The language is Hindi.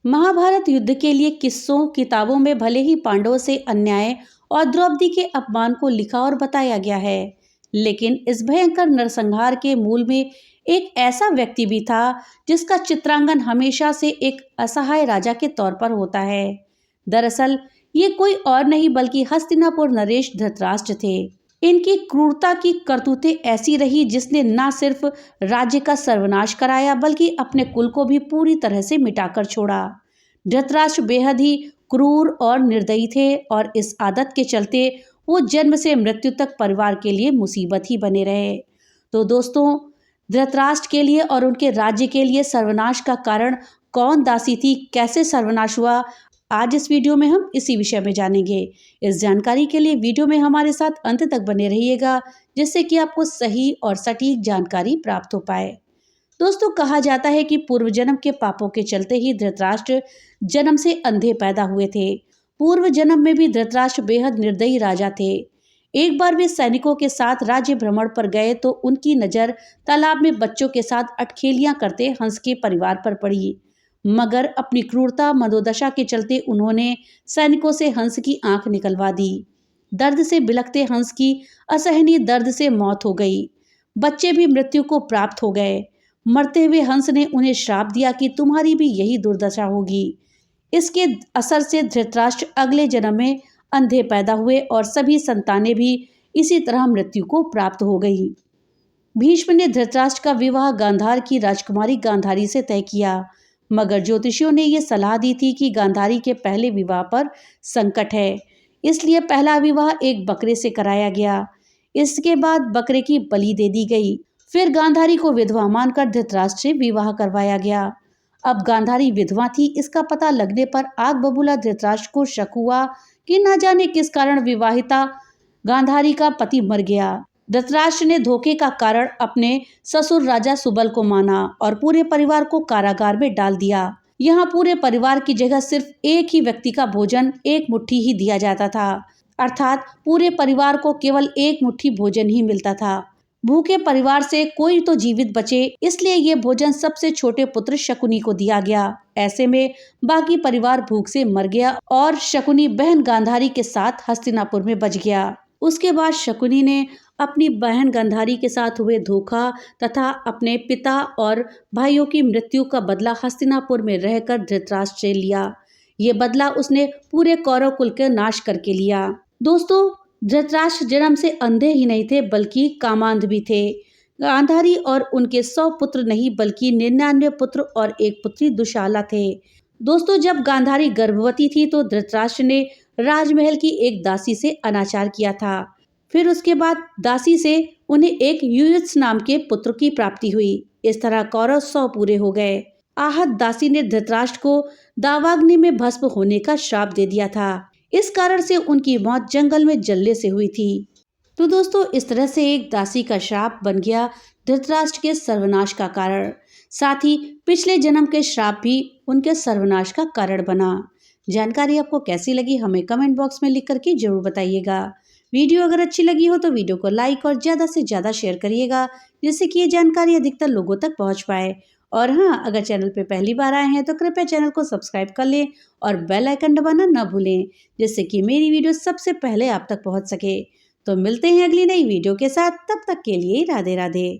महाभारत युद्ध के लिए किस्सों किताबों में भले ही पांडवों से अन्याय और द्रौपदी के अपमान को लिखा और बताया गया है, लेकिन इस भयंकर नरसंहार के मूल में एक ऐसा व्यक्ति भी था जिसका चित्रांकन हमेशा से एक असहाय राजा के तौर पर होता है। दरअसल ये कोई और नहीं बल्कि हस्तिनापुर नरेश धृतराष्ट्र थे। इनकी क्रूरता की करतूतें ऐसी रही जिसने न सिर्फ राज्य का सर्वनाश कराया बल्कि अपने कुल को भी पूरी तरह से मिटाकर छोड़ा। धृतराष्ट्र बेहद ही क्रूर और निर्दयी थे और इस आदत के चलते वो जन्म से मृत्यु तक परिवार के लिए मुसीबत ही बने रहे। तो दोस्तों, धृतराष्ट्र के लिए और उनके राज्य के लिए सर्वनाश का कारण कौन दासी थी, कैसे सर्वनाश हुआ, आज इस वीडियो में हम इसी विषय में जानेंगे। इस जानकारी के लिए वीडियो में हमारे साथ अंत तक बने रहिएगा, जिससे कि आपको सही और सटीक जानकारी प्राप्त हो पाए। दोस्तों, कहा जाता है कि पूर्व जन्म के पापों के चलते ही धृतराष्ट्र जन्म से अंधे पैदा हुए थे। पूर्व जन्म में भी धृतराष्ट्र बेहद निर्दयी राजा थे। एक बार वे सैनिकों के साथ राज्य भ्रमण पर गए तो उनकी नजर तालाब में बच्चों के साथ अटखेलियां करते हंस के परिवार पर पड़ी, मगर अपनी क्रूरता मनोदशा के चलते उन्होंने सैनिकों से हंस की आंख निकलवा दी। दर्द से बिलखते हंस की असहनीय दर्द से मौत हो गई। बच्चे भी मृत्यु को प्राप्त हो गए। मरते हुए हंस ने उन्हें श्राप दिया कि तुम्हारी भी यही दुर्दशा होगी। इसके असर से धृतराष्ट्र अगले जन्म में अंधे पैदा हुए और सभी संतानें भी इसी तरह मृत्यु को प्राप्त हो गई। भीष्म ने धृतराष्ट्र का विवाह गांधार की राजकुमारी गांधारी से तय किया, मगर ज्योतिषियों ने यह सलाह दी थी कि गांधारी के पहले विवाह पर संकट है, इसलिए पहला विवाह एक बकरे से कराया गया। इसके बाद बकरे की बलि दे दी गई। फिर गांधारी को विधवा मानकर धृतराष्ट्र से विवाह करवाया गया। अब गांधारी विधवा थी, इसका पता लगने पर आग बबूला धृतराष्ट्र को शक हुआ कि न जाने किस कारण विवाहिता गांधारी का पति मर गया। धृतराष्ट्र ने धोखे का कारण अपने ससुर राजा सुबल को माना और पूरे परिवार को कारागार में डाल दिया। यहाँ पूरे परिवार की जगह सिर्फ एक ही व्यक्ति का भोजन एक मुट्ठी ही दिया जाता था, अर्थात पूरे परिवार को केवल एक मुट्ठी भोजन ही मिलता था। भूखे परिवार से कोई तो जीवित बचे, इसलिए ये भोजन सबसे छोटे पुत्र शकुनी को दिया गया। ऐसे में बाकी परिवार भूख से मर गया और शकुनी बहन गांधारी के साथ हस्तिनापुर में बच गया। उसके बाद शकुनी ने अपनी बहन गांधारी के साथ हुए धोखा तथा अपने पिता और भाइयों की मृत्यु का बदला हस्तिनापुर में रहकर धृतराष्ट्र से लिया। ये बदला उसने पूरे कौरव कुल के नाश करके लिया। दोस्तों, धृतराष्ट्र जन्म से अंधे ही नहीं थे बल्कि कामांध भी थे। गांधारी और उनके 100 पुत्र नहीं बल्कि 99 पुत्र और एक पुत्री दुशाला थे। दोस्तों, जब गांधारी गर्भवती थी तो धृतराष्ट्र ने राजमहल की एक दासी से अनाचार किया था। फिर उसके बाद दासी से उन्हें एक युयुत्स नाम के पुत्र की प्राप्ति हुई। इस तरह कौरव 100 पूरे हो गए। आहत दासी ने धृतराष्ट्र को दावाग्नि में भस्म होने का श्राप दे दिया था। इस कारण से उनकी मौत जंगल में जलने से हुई थी। तो दोस्तों, इस तरह से एक दासी का श्राप बन गया धृतराष्ट्र के सर्वनाश का कारण। साथ ही पिछले जन्म के श्राप भी उनके सर्वनाश का कारण बना। जानकारी आपको कैसी लगी हमें कमेंट बॉक्स में लिख करके जरूर बताइएगा। वीडियो अगर अच्छी लगी हो तो वीडियो को लाइक और ज़्यादा से ज़्यादा शेयर करिएगा, जिससे कि ये जानकारी अधिकतर लोगों तक पहुंच पाए। और हाँ, अगर चैनल पे पहली बार आए हैं तो कृपया चैनल को सब्सक्राइब कर लें और बेल आइकन दबाना न भूलें, जिससे कि मेरी वीडियो सबसे पहले आप तक पहुंच सके। तो मिलते हैं अगली नई वीडियो के साथ, तब तक के लिए राधे राधे।